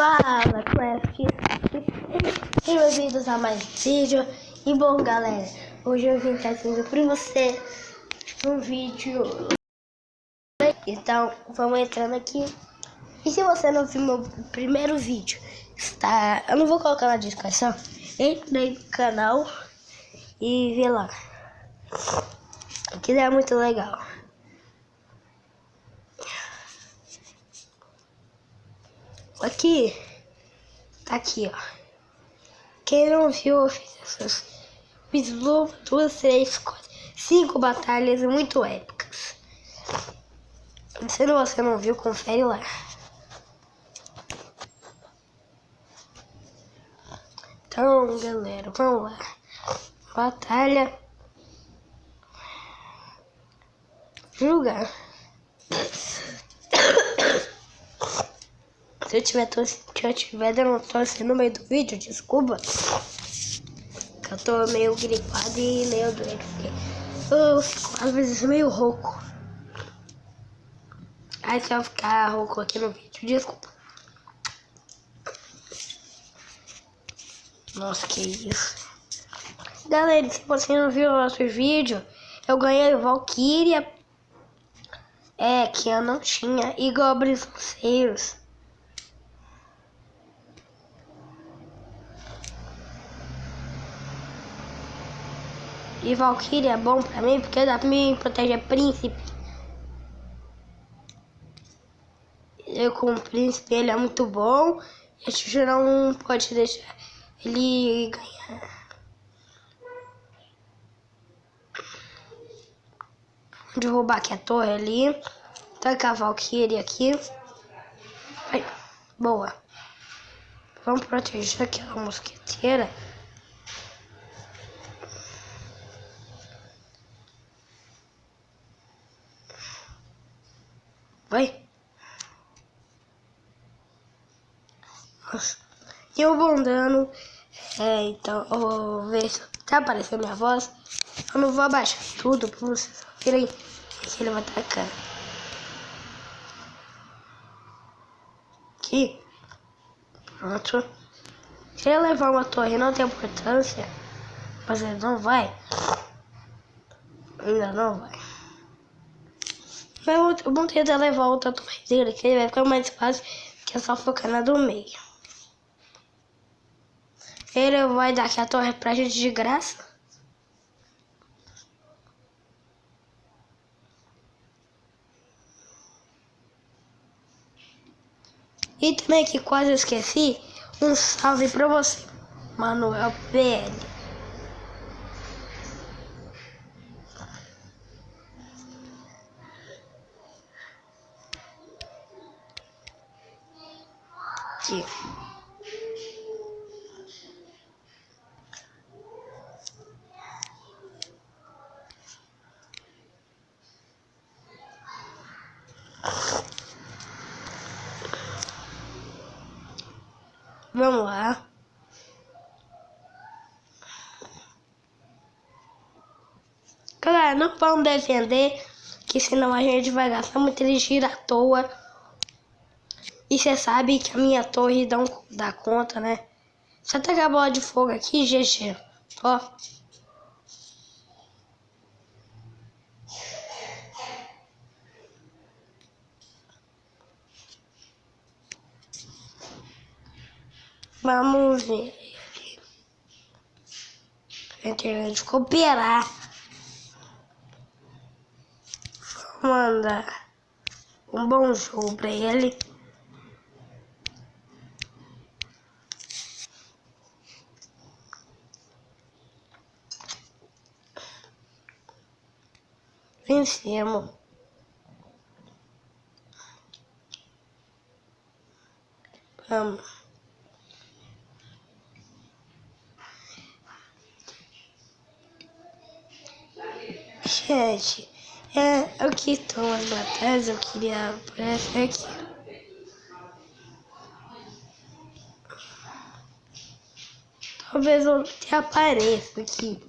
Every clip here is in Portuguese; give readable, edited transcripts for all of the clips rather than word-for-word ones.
Fala, Craft! Sejam bem-vindos a mais um vídeo. E bom, galera, hoje eu vim trazendo pra você um vídeo. Então, vamos entrando aqui. E se você não viu meu primeiro vídeo, eu não vou colocar na descrição. Entre aí no canal e vê lá, que é muito legal. Aqui, tá aqui, ó. Quem não viu, eu fiz 2, 3, 4, 5 batalhas muito épicas. Se você não viu, confere lá. Então, galera, vamos lá. Batalha. Julgar. Se eu tiver dando tosse no meio do vídeo, desculpa. Que eu tô meio gripado e meio doente. Eu fico às vezes meio rouco. Aí se eu ficar rouco aqui no vídeo, desculpa. Nossa, que isso. Galera, se você não viu o nosso vídeo, eu ganhei Valkyria. Que eu não tinha. E Goblins Lanceiros. E Valkyria é bom pra mim, porque dá pra me proteger príncipe. Eu com o príncipe, ele é muito bom. A gente não pode deixar ele ganhar. Vou derrubar aqui a torre ali. Tacar a Valkyria aqui. Ai, boa. Vamos proteger aquela mosqueteira. Vai. Nossa. E o bom dano. Então, eu vou ver se tá aparecendo minha voz. Eu não vou abaixar tudo pra vocês verem que ele vai atacar. Aqui. Pronto. Se ele levar uma torre não tem importância. Mas ele não vai. Ainda não vai. Mas o bom é levar outra torre dele, que ele vai ficar mais fácil, que é só focar na do meio. Ele vai dar aqui a torre pra gente de graça. E também que quase eu esqueci, um salve pra você, Manuel PL. Aqui. Vamos lá. Galera, não vamos defender, que senão a gente vai gastar muita energia à toa. E você sabe que a minha torre dá conta, né? Só tacar a bola de fogo aqui, GG. Ó. Vamos ver. A internet cooperar. Vou mandar um bom jogo pra ele. Vencemos. Vamos. Gente, aqui estão as batalhas, eu queria aparecer aqui. Talvez eu até apareça aqui.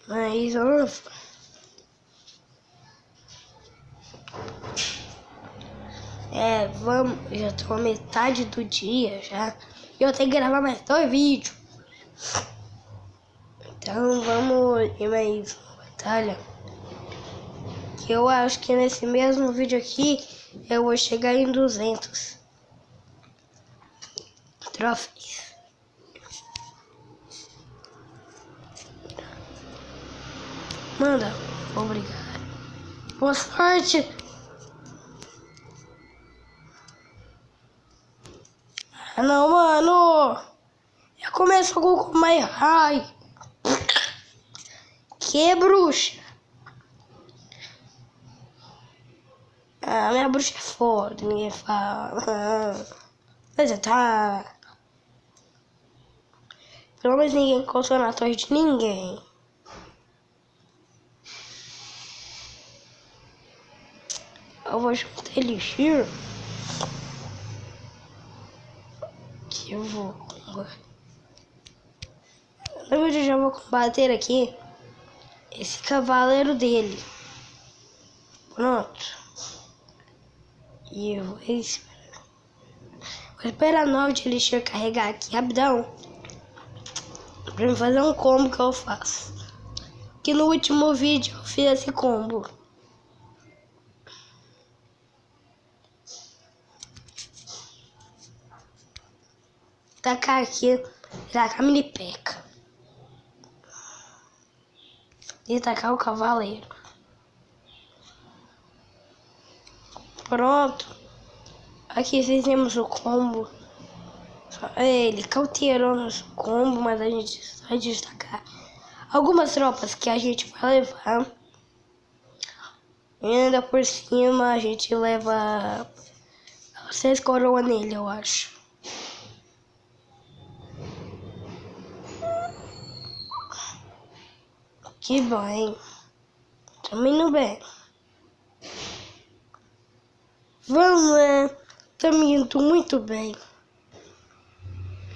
Mas eu não... Vamos, já tô a metade do dia já. E eu tenho que gravar mais 2 vídeos. Então vamos ir mais uma batalha. Que eu acho que nesse mesmo vídeo aqui eu vou chegar em 200 troféus. Manda, obrigado. Boa sorte. Ah, não, mano. Já começou com o My High. Que bruxa. Ah, minha bruxa é foda, ninguém fala. Mas tá. Pelo menos ninguém encostou na torre de ninguém. Eu vou juntar elixir. Que eu vou. Na verdade, eu já vou combater aqui esse cavaleiro dele. Pronto. E eu vou esperar 9 de elixir carregar aqui rapidão. Pra me fazer um combo que eu faço. Que no último vídeo eu fiz esse combo. Tacar aqui, tacar a mini peca. E tacar o cavaleiro. Pronto. Aqui fizemos o combo. Ele cauteirou nosso combo, mas a gente vai destacar algumas tropas que a gente vai levar. E ainda por cima a gente leva 6 coroas nele, eu acho. Que bom, hein? Tamo indo bem. Vamos lá. Tamo indo muito bem.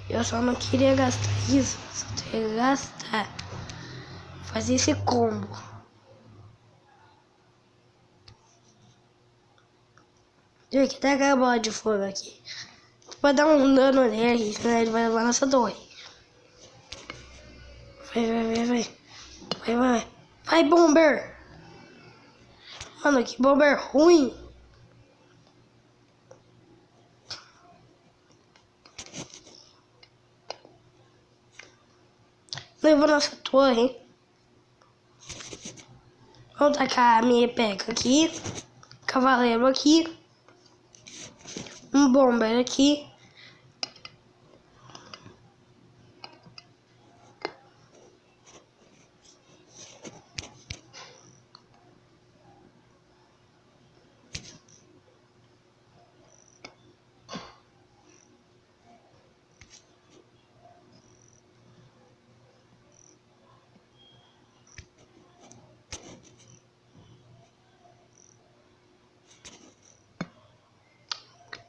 Eu só não queria gastar isso. Só queria gastar. Fazer esse combo. Deixa eu que tá a bola de fogo aqui. Pode dar um dano nele, senão ele vai levar nossa torre. Vai. Vai, Bomber. Mano, que Bomber ruim. Levou nossa torre. Vamos tacar a minha peca aqui. Cavaleiro aqui. Um Bomber aqui.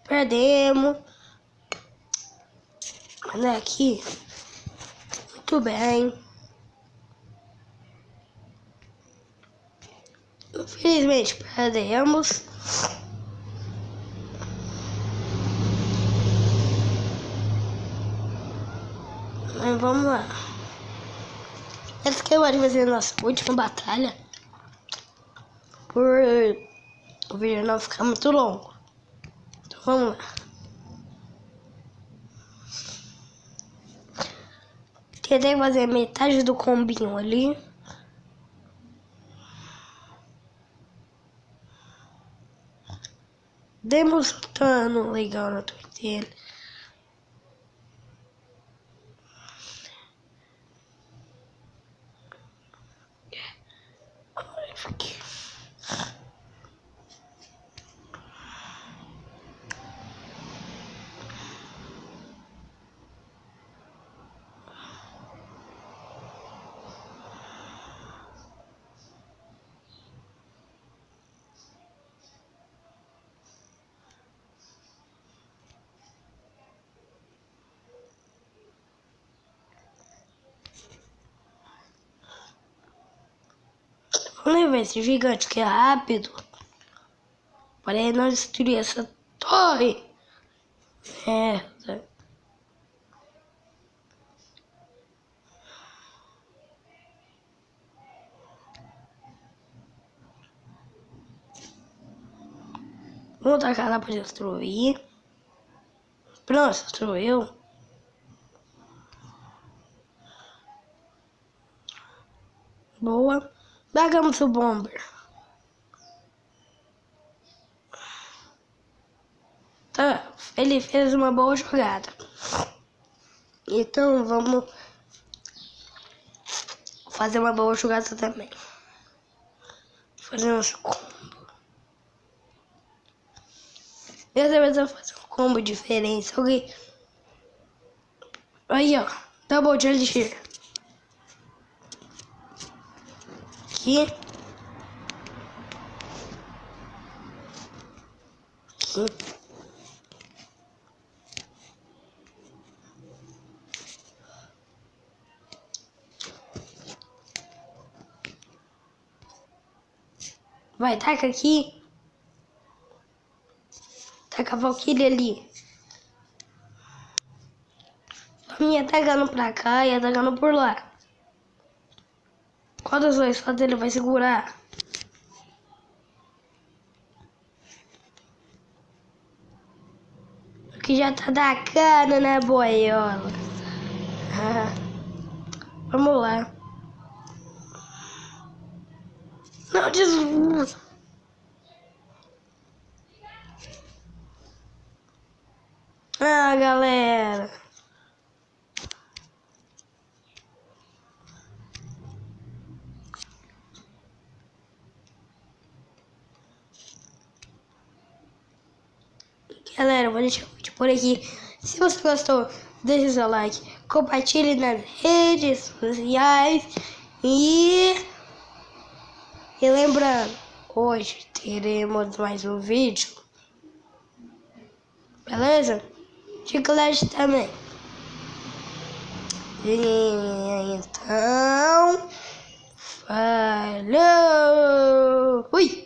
Perdemos. Mas aqui. Muito bem. Infelizmente perdemos. Mas vamos lá. Essa que eu vou fazer a nossa última batalha. Por o vídeo não ficar muito longo. Então vamos lá. Tentei fazer metade do combinho ali. Demos um dano legal na torre dele. Vamos levar esse gigante que é rápido. Para ele não destruir essa Torre! Merda. Vamos tacar lá pra destruir. Pronto, destruiu. Boa. Pegamos o bomber. Tá, ele fez uma boa jogada. Então vamos fazer uma boa jogada também. Fazer uns combos. Dessa vez eu vou fazer um combo diferente. Ok? Aí ó, double de elixir. Aqui. Aqui. Vai, taca aqui. Taca a Valkyrie ali. Me atacando pra cá e atacando por lá. Qual dos dois lados ele vai segurar? O que já tá atacando, né, boiola? Vamos lá. Não, desculpa. Ah, galera. Galera, vou deixar o vídeo por aqui. Se você gostou, deixe seu like, compartilhe nas redes sociais e lembrando, hoje teremos mais um vídeo, beleza? De Clash também. E então, falou! Ui!